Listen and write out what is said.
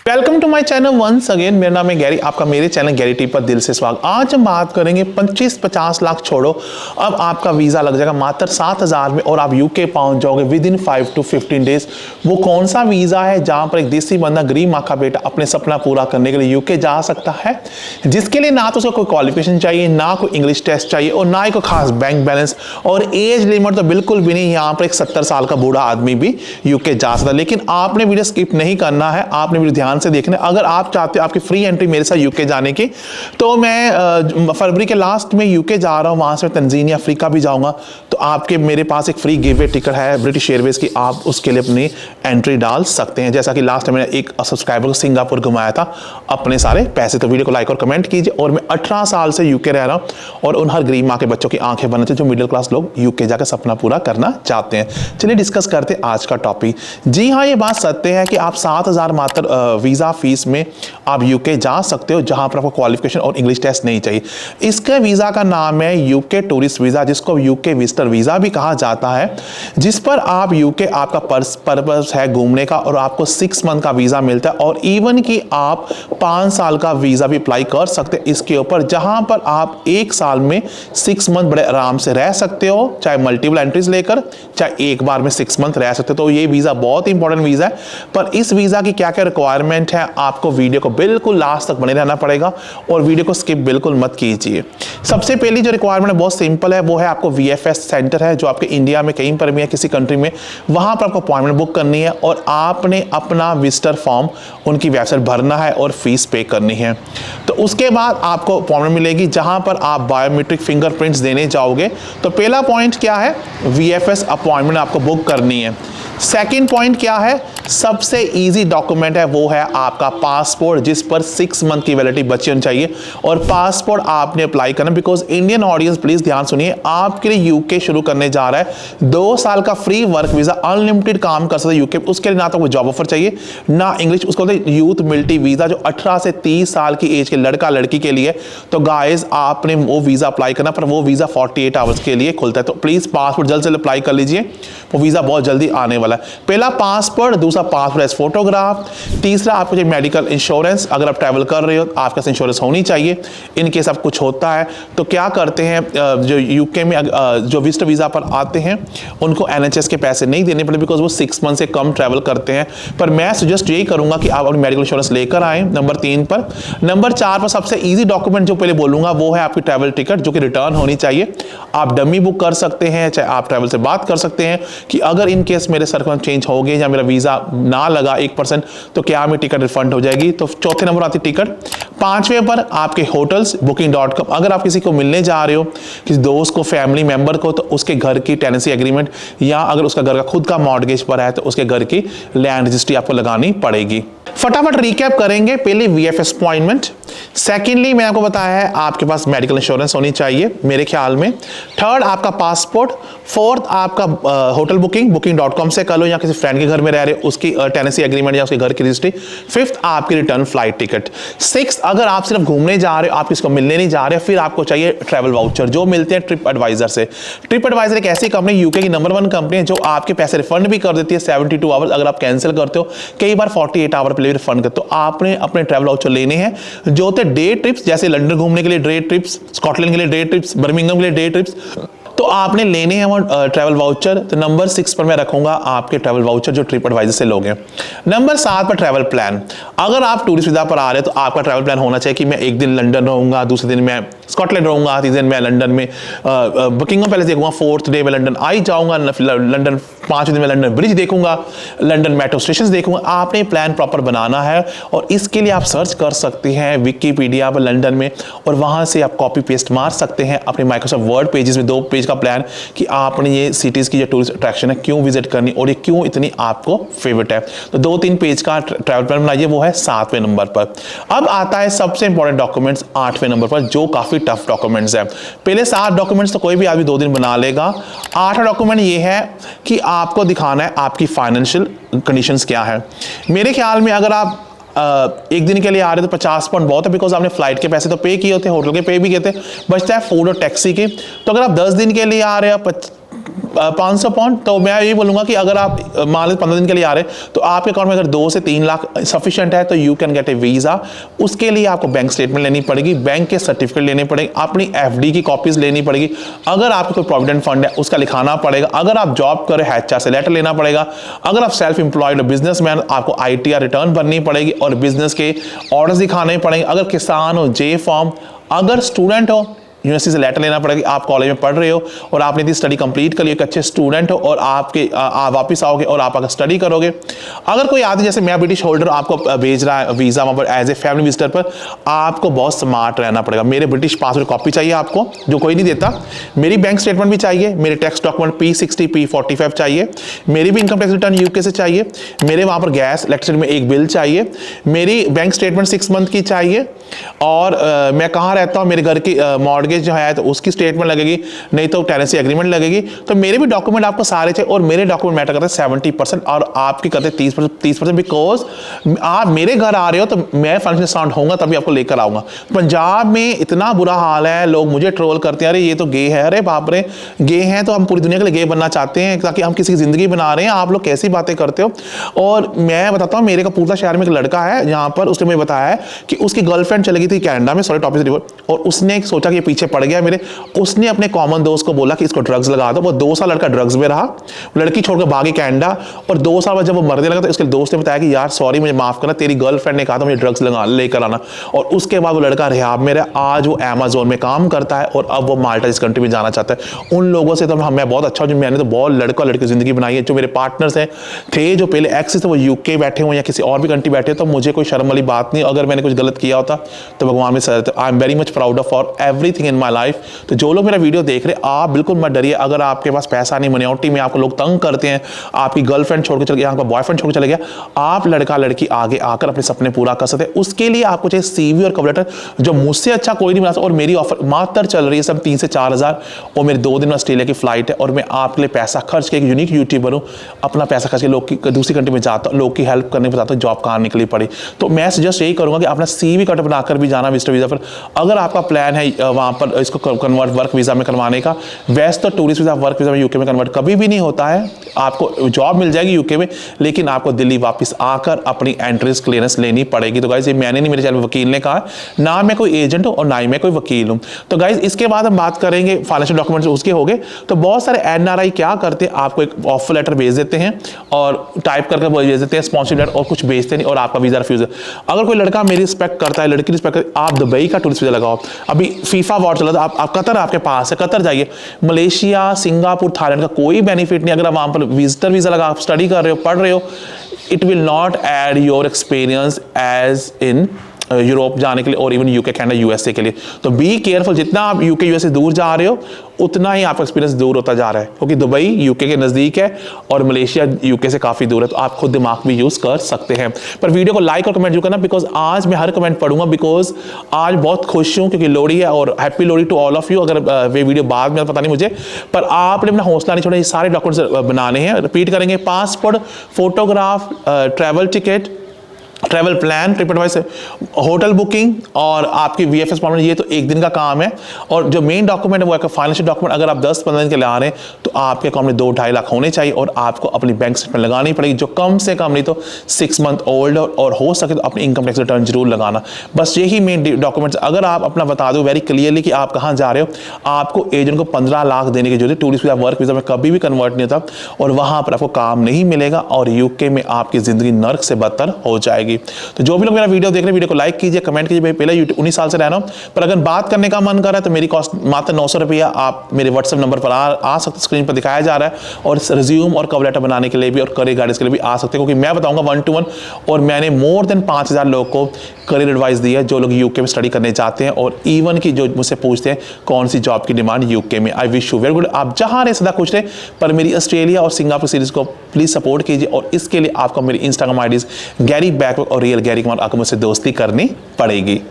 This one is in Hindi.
Welcome to my channel once again. मेरा नाम है गैरी, आपका मेरे चैनल गैरी टी पर दिल से स्वागत। आज हम बात करेंगे 25-50 लाख छोड़ो, अब आपका वीज़ा लग जाएगा मात्र 7,000 में और आप यूके पहुंच जाओगे विद इन 5 to 15 डेज। वो कौन सा वीज़ा है जहां पर एक देसी बंदा गरीब माँ का बेटा अपने सपना पूरा करने के लिए यूके जा सकता है, जिसके लिए ना तो उसको कोई क्वालिफिकेशन चाहिए, ना कोई इंग्लिश टेस्ट चाहिए और ना ही कोई खास बैंक बैलेंस और एज लिमिट तो बिल्कुल भी नहीं। यहाँ पर एक 70 साल का बूढ़ा आदमी भी यूके जा सकता है। लेकिन आपने वीडियो स्किप नहीं करना है, आपने वीडियो ध्यान से देखना। अगर आप चाहते हो आपकी फ्री एंट्री मेरे साथ यूके जाने की, तो मैं फरवरी के लास्ट में यूके जा रहा हूं, वहां से तंजानिया अफ्रीका भी जाऊंगा। तो आपके मेरे पास एक फ्री गिव अवे टिकट है ब्रिटिश एयरवेज की, आप उसके लिए अपनी एंट्री डाल सकते हैं। जैसा कि लास्ट टाइम मैंने एक सब्सक्राइबर को सिंगापुर घुमाया था अपने सारे पैसे। तो वीडियो को लाइक और कमेंट कीजिए। और मैं 18 साल से यूके रह रहा हूं और उन हर गरीब माँ के बच्चों की आंखें बनने से जो मिडिल क्लास लोग यूके जाकर सपना पूरा करना चाहते हैं। चलिए डिस्कस करते हैं आज का टॉपिक। जी हाँ, ये बात सत्य है कि आप 7,000 मात्र वीज़ा फीस में आप यूके जा सकते हो, जहां पर आपको क्वालिफिकेशन और इंग्लिश टेस्ट नहीं चाहिए। इसके वीज़ा का नाम है यूके टूरिस्ट वीज़ा, जिसको यूके विजिटर वीज़ा भी कहा जाता है, जिस पर आप यूके आपका पर्पस है घूमने का और आपको 6 मंथ का वीज़ा मिलता है और इवन कि आप 5 साल का वीज़ा भी अप्लाई कर सकते हैं इसके ऊपर, जहां पर आप 1 साल में 6 मंथ बड़े आराम से रह सकते हो, चाहे मल्टीपल एंट्रीज लेकर, चाहे एक बार में 6 मंथ रह सकते हो। तो ये वीज़ा बहुत इंपॉर्टेंट वीज़ा है। पर इस वीज़ा की क्या क्या रिक्वायरमेंट है, आपको वीडियो को बिल्कुल लास्ट तक बने रहना पड़ेगा और वीडियो को स्किप बिल्कुल मत कीजिए। सबसे पहली जो रिक्वायरमेंट है बहुत सिंपल है, वो है आपको वीएफएस सेंटर है जो आपके इंडिया में कहीं पर भी है, किसी कंट्री में, वहां पर आपको अपॉइंटमेंट बुक करनी है और आपने अपना विजिटर फॉर्म उनकी वेबसाइट भरना है और फीस पे करनी है। तो उसके बाद आपको अपॉइंटमेंट मिलेगी जहां पर आप बायोमेट्रिक फिंगरप्रिंट्स देने जाओगे। तो पहला पॉइंट क्या है, वीएफएस अपॉइंटमेंट आपको बुक करनी है। सेकेंड पॉइंट क्या है, सबसे इजी डॉक्यूमेंट है वो है आपका पासपोर्ट, जिस पर 6 मंथ की वैलिडिटी बची होनी चाहिए और पासपोर्ट आपने अप्लाई करना। बिकॉज इंडियन ऑडियंस प्लीज ध्यान सुनिए, आपके लिए यूके शुरू करने जा रहा है 2 साल का फ्री वर्क वीजा, अनलिमिटेड काम कर सकते यूके। उसके लिए ना तो कोई जॉब ऑफर चाहिए ना इंग्लिश, उसको बोलते हैं यूथ मिलिट्री वीजा, जो 18 से 30 साल की एज के लड़का लड़की के लिए। तो गाइस आपने वो वीजा अप्लाई करना, पर वो वीजा 48 आवर्स के लिए खुलता है। तो प्लीज पासपोर्ट जल्द से अप्लाई कर लीजिए, वो वीजा बहुत जल्दी आने वाला है। पहला पासपोर्ट, दूसरा पासपोर्ट एज फोटोग्राफ, तीसरा आपको जो मेडिकल इंश्योरेंस, अगर आप ट्रैवल कर रहे हो आपके पास इंश्योरेंस होनी चाहिए इन केस आप कुछ होता है। तो क्या करते हैं, जो यूके में जो विजिटर वीजा पर आते हैं उनको एनएचएस के पैसे नहीं देने पड़े, बिकॉज वो 6 मंथ से कम ट्रैवल करते हैं। पर मैं सजेस्ट यही करूंगा कि आप अपनी मेडिकल इंश्योरेंस लेकर आए, नंबर 3 पर। नंबर 4 पर सबसे ईजी डॉक्यूमेंट जो पहले बोलूंगा वो है आपकी ट्रैवल टिकट, जो कि रिटर्न होनी चाहिए। आप डमी बुक कर सकते हैं, चाहे आप ट्रैवल से बात कर सकते हैं कि अगर इन केस मेरे सर्कम चेंज हो गए या मेरा वीजा ना लगा 1% तो क्या हमें टिकट रिफंड हो जाएगी। तो चौथे नंबर आती टिकट। 5वें पर आपके होटल्स booking.com, अगर आप किसी को मिलने जा रहे हो, किसी दोस्त को, फैमिली मेंबर को, तो उसके घर की टेनेंसी एग्रीमेंट, या अगर उसका घर का खुद का मॉर्गेज पर है तो उसके घर की लैंड रजिस्ट्री आपको लगानी पड़ेगी। फटाफट रिकैप करेंगे। पहले वीएफएस अपॉइंटमेंट, सेकेंडली मैंने आपको बताया है आपके पास मेडिकल इंश्योरेंस होनी चाहिए मेरे ख्याल में। थर्ड आपका पासपोर्ट। फोर्थ आपका होटल बुकिंग booking.com से कर लो, या किसी फ्रेंड के घर में रह रहे हो उसकी टेनेंसी एग्रीमेंट या उसके घर की रजिस्ट्री। फिफ्थ आपकी रिटर्न फ्लाइट टिकट। सिक्स अगर आप सिर्फ घूमने जा रहे हो, आप किसको मिलने नहीं जा रहे हो, फिर आपको चाहिए ट्रैवल वाउचर, जो मिलते हैं ट्रिप एडवाइजर से। ट्रिप एडवाइजर एक ऐसी कंपनी, यूके की नंबर 1 कंपनी है, जो आपके पैसे रिफंड भी कर देती है 72 आवर्स अगर आप कैंसिल करते हो, कई बार 48 आवर पे रिफंड करते हो। आपने अपने ट्रैवल वाउचर लेने हैं जो होते डे ट्रिप्स, जैसे लंदन घूमने के लिए डे ट्रिप्स, स्कॉटलैंड के लिए डे ट्रिप्स, बर्मिंघम के लिए डे ट्रिप्स, तो आपने लेने हैं वो ट्रैवल वाउचर। तो नंबर 6 पर मैं रखूंगा आपके ट्रैवल वाउचर जो ट्रिप एडवाइजर से लोगे। नंबर 7 पर ट्रैवल प्लान। अगर आप टूरिस्ट वीजा पर आ रहे हैं तो आपका ट्रैवल प्लान होना चाहिए कि मैं एक दिन लंदन रहूंगा, दूसरे दिन मैं स्कॉटलैंड रहूंगा, तीसरे दिन मैं लंदन में बकिंगम पैलेस देखूंगा, 4th डे में लंदन आई जाऊंगा, लंदन 5वें दिन में लंदन ब्रिज देखूंगा, लंदन मेट्रो स्टेशन देखूंगा। आपने प्लान प्रॉपर बनाना है और इसके लिए आप सर्च कर सकते हैं विकिपीडिया पर लंदन में, और वहां से आप कॉपी पेस्ट मार सकते हैं अपने माइक्रोसॉफ्ट वर्ड पेजेस में 2 पेज का प्लान कि आपने ये सिटीज की जो टूरिस्ट अट्रैक्शन है क्यों विजिट करनी और ये क्यों इतनी आपको फेवरेट है। तो 2-3 पेज का ट्रैवल प्लान बनाइए, वो है 7वें नंबर पर। अब आता है सबसे इंपॉर्टेंट डॉक्यूमेंट्स 8वें नंबर पर, जो काफी टफ डॉक्यूमेंट्स है। पहले 7 डॉक्यूमेंट्स तो कोई भी आदमी 2 दिन बना लेगा। 8वां डॉक्यूमेंट ये है कि आपको दिखाना है आपकी फाइनेंशियल कंडीशंस क्या है। मेरे ख्याल में अगर आप एक दिन के लिए आ रहे तो 50 पाउंड बहुत है, बिकॉज आपने फ्लाइट के पैसे तो पे किए होते हैं, होटल के पे भी किए थे, बचता है फूड और टैक्सी के। तो अगर आप 10 दिन के लिए आ रहे हो 500 पाउंड। तो मैं यही बोलूँगा कि अगर आप मान लीजिए 15 दिन के लिए आ रहे हैं तो आपके अकाउंट में अगर 2 से 3 लाख सफिशिएंट है तो you can get A visa. उसके लिए आपको बैंक स्टेटमेंट लेनी पड़ेगी, बैंक के सर्टिफिकेट लेने पड़ेंगे, अपनी FD की कॉपीज लेनी पड़ेगी, अगर आपको कोई प्रोविडेंट फंड है उसका लिखाना पड़ेगा, अगर आप जॉब करें HR से लेटर लेना पड़ेगा, अगर आप सेल्फ एम्प्लॉयड हो बिजनेसमैन आपको ITR रिटर्न भरनी पड़ेगी और बिजनेस के ऑर्डर्स दिखाने पड़ेंगे, अगर किसान हो J फॉर्म, अगर स्टूडेंट हो यूनिवर्सिटी से लेटर लेना पड़ेगा, आप कॉलेज में पढ़ रहे हो और आपने इतनी स्टडी कंप्लीट कर ली, एक अच्छे स्टूडेंट हो और आपके वापस आओगे और आप अगर स्टडी करोगे। अगर कोई आदमी जैसे मैं ब्रिटिश होल्डर आपको भेज रहा है वीज़ा वहाँ पर एज ए फैमिली विजिटर पर, आपको बहुत स्मार्ट रहना पड़ेगा। मेरे ब्रिटिश पासपोर्ट कॉपी चाहिए आपको, जो कोई नहीं देता, मेरी बैंक स्टेटमेंट भी चाहिए, मेरे टैक्स डॉक्यूमेंट P60 P45 चाहिए, मेरी भी इनकम टैक्स रिटर्न UK से चाहिए, मेरे वहाँ पर गैस इलेक्ट्रिसिटी में एक बिल चाहिए, मेरी बैंक स्टेटमेंट 6 मंथ की चाहिए, और मैं कहाँ रहता हूँ, मेरे घर की मॉर्गेज जो है तो उसकी स्टेटमेंट लगेगी, नहीं तो टेनेंसी एग्रीमेंट लगेगी। तो मेरे भी डॉक्यूमेंट आपको सारे चाहिए और मेरे डॉक्यूमेंट मैटर करते हैं 70% और आपके करते हैं 30%, बिकॉज आप मेरे घर आ रहे हो तो मैं फाइनेंशियल साउंड होऊंगा तभी आपको लेकर आऊंगा। पंजाब में इतना बुरा हाल है, लोग मुझे ट्रोल करते हैं, अरे ये तो गे है, अरे बाप रे गे हैं तो हम पूरी दुनिया के लिए गे बनना चाहते हैं ताकि हम किसी की जिंदगी बना रहे हैं, आप लोग कैसी बातें करते हो। और मैं बताता हूँ, मेरे कपूरथला शहर में एक लड़का है जहाँ पर उसने मुझे बताया है कि उसकी गर्लफ्रेंड चली गई थी कनाडा में, सॉरी टॉपिक से डिवोर्स, और उसने सोचा कि ये पीछे पड़ गया मेरे, उसने अपने कॉमन दोस्त को बोला कि इसको ड्रग्स लगा दो। वो 2 साल लड़का ड्रग्स में रहा, लड़की छोड़कर भागी कनाडा, और 2 साल बाद जब वो मरने लगा तो उसके दोस्त ने बताया कि यार सॉरी मुझे माफ करना, तेरी गर्लफ्रेंड ने कहा था मुझे ड्रग्स लगा लेकर आना। और उसके बाद वो लड़का रिहाब में रहा, आज वो अमेज़न में काम करता है और अब वो माल्टा इस कंट्री में जाना चाहता है। उन लोगों से तो मैं बहुत अच्छा हूँ, मैंने तो बहुत लड़का लड़की जिंदगी बनाई है। जो मेरे पार्टनर्स हैं थे जो पहले एक्स थे वो UK बैठे हुए या किसी और भी कंट्री बैठे, तो मुझे कोई शर्म वाली बात नहीं। अगर मैंने कुछ गलत किया होता तो भगवान में sir, I am very much proud of for everything in my life. तो जो लोग मेरा वीडियो देख रहे हैं आप बिल्कुल मत डरिए, अगर आपके पास पैसा नहीं, मनियोरिटी में आपको लोग तंग करते हैं, आपकी गर्लफ्रेंड छोड़ के चल गया, आपका बॉयफ्रेंड छोड़ के चले गया, आप लड़का लड़की आगे आकर अपने सपने पूरा कर सकते हैं। उसके लिए आपको चाहिए CV और कवर लेटर, जो मुझसे अच्छा कोई नहीं बना सकता। और मेरी ऑफर मात्र चल रही है सब 3 से 4 हज़ार, और मेरे 2 दिन में ऑस्ट्रेलिया की फ्लाइट है और मैं आपके लिए पैसा खर्च के एक यूनिक यूट्यूबर हूँ, अपना पैसा खर्च के लोग की दूसरी कंट्री में जाता हूँ, लोग की हेल्प करने पर जाता हूँ, जॉब कहाँ निकली पड़ी। तो मैं सजेस्ट यही करूँगा कि अपना CV कट बनाकर भी जाना विजिटर वीज़ा पर। अगर आपका प्लान है वहाँ पर इसको कन्वर्ट वर्क वीज़ा में करवाने का, वैसे तो टूरिस्ट वीज़ा वर्क वीज़ा में UK में कन्वर्ट कभी भी नहीं होता है। आपको जॉब मिल जाएगी UK में, लेकिन आपको दिल्ली वापस आकर अपनी एंट्रेंस क्लियरेंस लेनी पड़ेगी। तो गाइज ये मैंने नहीं, मेरे चैनल में वकील ने कहा, ना मैं कोई एजेंट हूँ और ना ही मैं कोई वकील हूँ। तो गाइज इसके बाद हम बात करेंगे फाइनेंशियल डॉक्यूमेंट्स उसके हो गए। तो बहुत सारे NRI क्या करते हैं, आपको एक ऑफर लेटर भेज देते हैं और टाइप करके भेज देते हैं स्पॉन्सर लेटर, और कुछ भेजते नहीं और आपका वीज़ा रिफ्यूज। अगर कोई लड़का मेरी रिस्पेक्ट करता है, लड़की रिस्पेक्ट करती है, आप दुबई का टूरिस्ट वीज़ा लगाओ। अभी FIFA वॉर चला था, आप कतर आपके पास है, कतर जाइए। मलेशिया, सिंगापुर, थाईलैंड का कोई बेनिफिट नहीं। अगर आप वहाँ पर विजिटर वीज़ा लगा आप स्टडी कर रहे हो, पढ़ रहे हो, it will not add your experience as in Europe जाने के लिए और इवन UK कनाडा USA के लिए। तो बी केयरफुल, जितना आप UK USA दूर जा रहे हो उतना ही आपका एक्सपीरियंस दूर होता जा रहा है, क्योंकि दुबई UK के नज़दीक है और मलेशिया UK से काफ़ी दूर है। तो आप खुद दिमाग भी यूज़ कर सकते हैं। पर वीडियो को लाइक और कमेंट जरूर करना, बिकॉज आज मैं हर कमेंट पढ़ूंगा, बिकॉज आज बहुत खुश हूँ क्योंकि लोहड़ी है। और happy Lohri to all of you. अगर वे वीडियो बाद में पता नहीं मुझे, पर आपने अपना हौसला नहीं छोड़ा, ये सारे डॉक्यूमेंट्स बनाने हैं। रिपीट करेंगे, passport, photograph, travel ticket, travel plan, trip advice, hotel booking और आपकी VFS फॉर्मेट, ये तो एक दिन का काम है। और जो मेन डॉक्यूमेंट है वो है फाइनेंशियल डॉक्यूमेंट। अगर आप 10-15 दिन के लिए आ रहे हैं तो आपके अकाउंट में 2-2.5 लाख होने चाहिए और आपको अपनी बैंक स्टेटमेंट लगानी पड़ेगी, जो कम से कम नहीं तो 6 मंथ ओल्ड, और हो सके तो अपनी इनकम टैक्स रिटर्न जरूर लगाना। बस यही मेन डॉक्यूमेंट्स। अगर आप अपना बता दो वेरी क्लियरली कि आप कहाँ जा रहे हो, आपको एजेंट को 15 लाख देने की जरूरत है। टूरिस्ट वीज़ा वर्क वीज़ा में कभी भी कन्वर्ट नहीं होता और वहाँ पर आपको काम नहीं मिलेगा और UK में आपकी ज़िंदगी नर्क से बदतर हो जाएगी। तो जो भी लोग मेरा वीडियो देख रहे हैं, वीडियो को लाइक कीजिए, कमेंट कीजिए। भाई पहले 19 साल से रह रहा हूँ, पर अगर बात करने का मन कर रहा है तो मेरी कॉस्ट मात्र 900 रुपया। आप मेरे WhatsApp नंबर पर आ सकते, स्क्रीन पर दिखाया जा रहा है। और रिज्यूम और कवर लेटर बनाने के लिए भी और करियर गाइडेंस के लिए भी आ सकते हैं, क्योंकि मैं बताऊंगा 1 to 1। और मैंने मोर देन 5000 लोगों को करियर एडवाइस दी है जो लोग UK में स्टडी करने चाहते हैं, और इवन की जो मुझसे पूछते हैं कौन सी जॉब की डिमांड UK में। I wish you very good. आप जहाँ रहे सदा खुश रहे, पर मेरी ऑस्ट्रेलिया और सिंगापुर सीरीज को प्लीज सपोर्ट कीजिए। और इसके लिए आपको मेरी Instagram IDs गैरी बैकवर्क और रियल गैरी कुमार आपको मुझसे दोस्ती करनी पड़ेगी।